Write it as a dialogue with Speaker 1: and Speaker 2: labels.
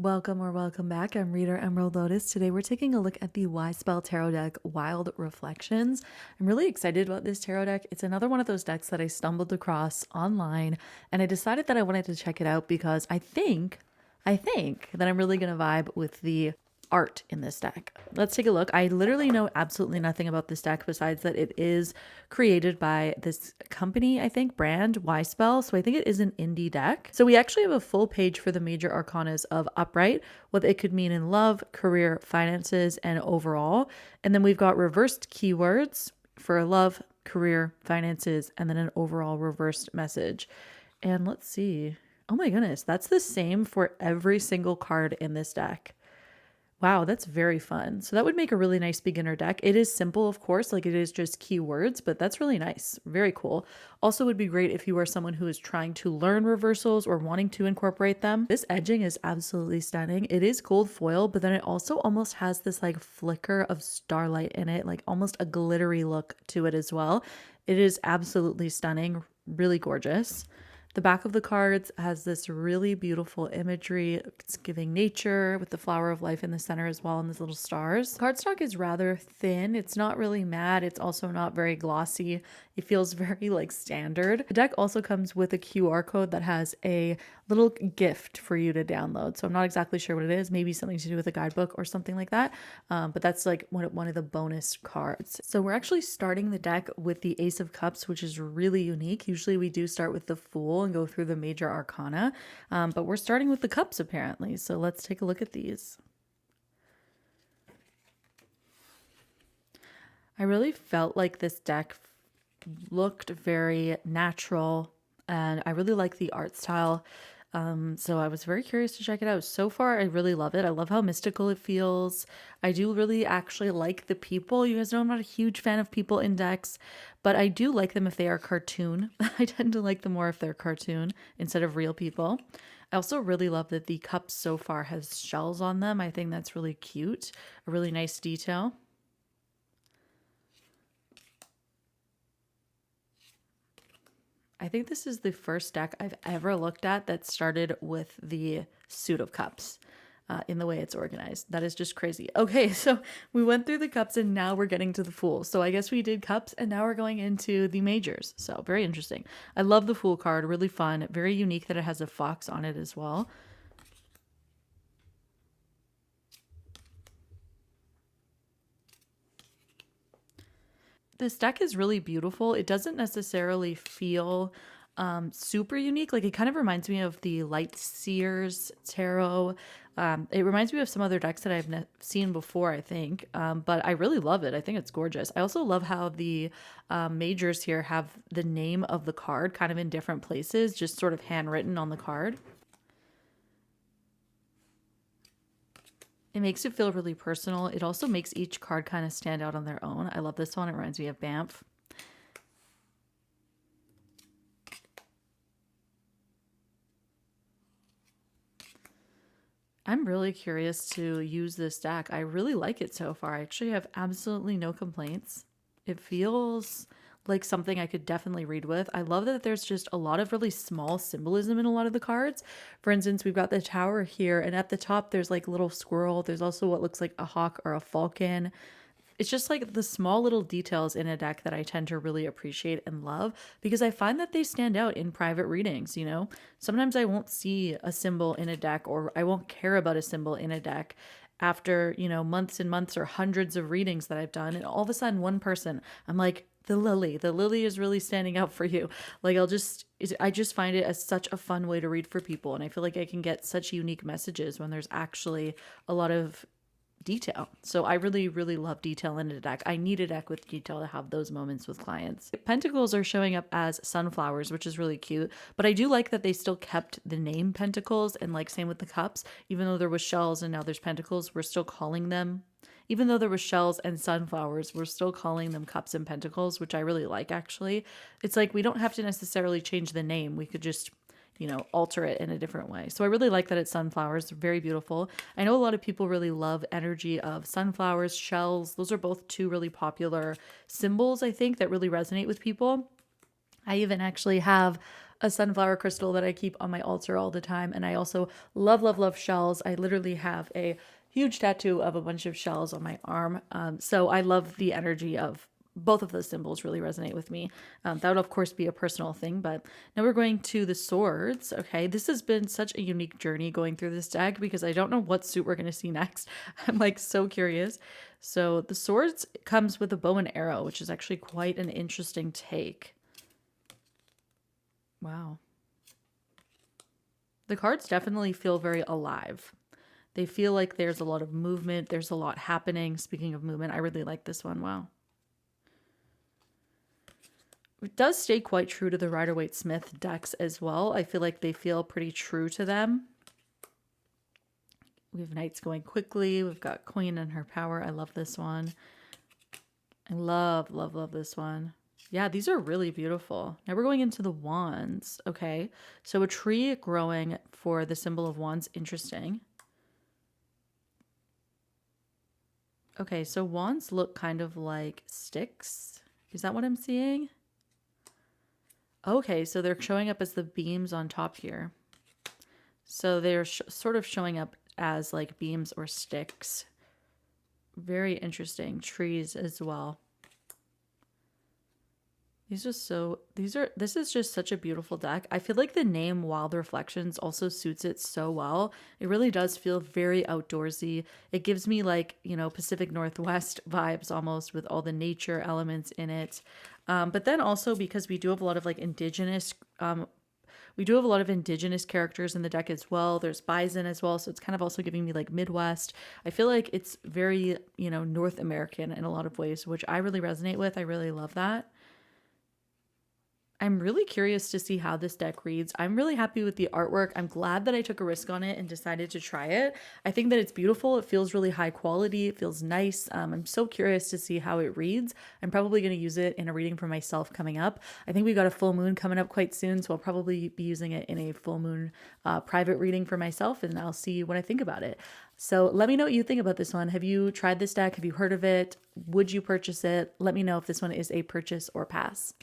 Speaker 1: Welcome or welcome back. I'm Reader Emerald Lotus. Today we're taking a look at the Wyspell Tarot deck Wild Reflections. I'm really excited about this tarot deck. It's another one of those decks that I stumbled across online and I decided that I wanted to check it out because I think that I'm really going to vibe with the art in this deck. Let's take a look. I literally know absolutely nothing about this deck besides that it is created by this company, I think, brand, Wyspell. So I think it is an indie deck. So we actually have a full page for the major arcanas of upright, what it could mean in love, career, finances, and overall. And then we've got reversed keywords for love, career, finances, and then an overall reversed message. And let's see. Oh my goodness, that's the same for every single card in this deck. Wow, that's very fun. So that would make a really nice beginner deck. It is simple, of course, like it is just keywords, but that's really nice. Very cool. Also would be great if you are someone who is trying to learn reversals or wanting to incorporate them. This edging is absolutely stunning. It is gold foil, but then it also almost has this like flicker of starlight in it, like almost a glittery look to it as well. It is absolutely stunning, really gorgeous. The back of the cards has this really beautiful imagery. It's giving nature with the flower of life in the center as well and these little stars. Cardstock is rather thin. It's not really matte. It's also not very glossy. It feels very like standard. The deck also comes with a QR code that has a little gift for you to download. So I'm not exactly sure what it is. Maybe something to do with a guidebook or something like that. But that's like one of the bonus cards. So we're actually starting the deck with the Ace of Cups, which is really unique. Usually we do start with the Fool and go through the major arcana, but we're starting with the cups apparently. So let's take a look at these. I really felt like this deck looked very natural and I really like the art style. So I was very curious to check it out. So far, I really love it. I love how mystical it feels. I do really actually like the people. You guys know I'm not a huge fan of people in decks, but I do like them if they are cartoon. I tend to like them more if they're cartoon instead of real people. I also really love that the cups so far has shells on them. I think that's really cute. A really nice detail. I think this is the first deck I've ever looked at that started with the suit of cups in the way it's organized. That is just crazy. Okay, so we went through the cups and now we're getting to the Fool. So I guess we did cups and now we're going into the majors. So very interesting. I love the Fool card. Really fun. Very unique that it has a fox on it as well. This deck is really beautiful. It doesn't necessarily feel super unique. Like it kind of reminds me of the Light Seers Tarot. It reminds me of some other decks that I've seen before, I think. But I really love it. I think it's gorgeous. I also love how the majors here have the name of the card kind of in different places, just sort of handwritten on the card. It makes it feel really personal. It also makes each card kind of stand out on their own. I love this one. It reminds me of Banff. I'm really curious to use this deck. I really like it so far. I actually have absolutely no complaints. It feels like something I could definitely read with. I love that there's just a lot of really small symbolism in a lot of the cards. For instance, we've got the tower here, and at the top there's like a little squirrel. There's also what looks like a hawk or a falcon. It's just like the small little details in a deck that I tend to really appreciate and love because I find that they stand out in private readings, you know? Sometimes I won't see a symbol in a deck or I won't care about a symbol in a deck after, you know, months and months or hundreds of readings that I've done. And all of a sudden, one person, I'm like, the lily is really standing out for you. Like I just find it as such a fun way to read for people. And I feel like I can get such unique messages when there's actually a lot of detail. So I really, really love detail in a deck. I need a deck with detail to have those moments with clients. Pentacles are showing up as sunflowers, which is really cute. But I do like that they still kept the name Pentacles, and like same with the cups, even though there was shells and now there's pentacles, we're still calling them, even though there was shells and sunflowers, we're still calling them cups and pentacles, which I really like actually. It's like we don't have to necessarily change the name. We could just, you know, alter it in a different way. So I really like that it's sunflowers. They're very beautiful. I know a lot of people really love energy of sunflowers, shells. Those are both two really popular symbols, I think, that really resonate with people. I even actually have a sunflower crystal that I keep on my altar all the time. And I also love, love, love shells. I literally have a huge tattoo of a bunch of shells on my arm. So I love the energy of both of those symbols really resonate with me. That would of course be a personal thing, but now we're going to the swords. Okay, this has been such a unique journey going through this deck because I don't know what suit we're going to see next. I'm like so curious. So the swords comes with a bow and arrow, which is actually quite an interesting take. Wow. The cards definitely feel very alive. They feel like there's a lot of movement. There's a lot happening. Speaking of movement, I really like this one. Wow. It does stay quite true to the Rider-Waite-Smith decks as well. I feel like they feel pretty true to them. We have knights going quickly. We've got queen and her power. I love this one. I love, love, love this one. Yeah, these are really beautiful. Now we're going into the wands. Okay, so a tree growing for the symbol of wands. Interesting. Okay, so wands look kind of like sticks. Is that what I'm seeing? Okay, so they're showing up as the beams on top here. So they're sort of showing up as like beams or sticks. Very interesting. Trees as well. This is just such a beautiful deck. I feel like the name Wild Reflections also suits it so well. It really does feel very outdoorsy. It gives me like, you know, Pacific Northwest vibes almost with all the nature elements in it. But then also because we do have a lot of like indigenous characters in the deck as well. There's bison as well, so it's kind of also giving me like Midwest. I feel like it's very, you know, North American in a lot of ways, which I really resonate with. I really love that. I'm really curious to see how this deck reads. I'm really happy with the artwork. I'm glad that I took a risk on it and decided to try it. I think that it's beautiful. It feels really high quality. It feels nice. I'm so curious to see how it reads. I'm probably going to use it in a reading for myself coming up. I think we got a full moon coming up quite soon, so I'll probably be using it in a full moon private reading for myself, and I'll see what I think about it. So let me know what you think about this one. Have you tried this deck? Have you heard of it? Would you purchase it? Let me know if this one is a purchase or pass.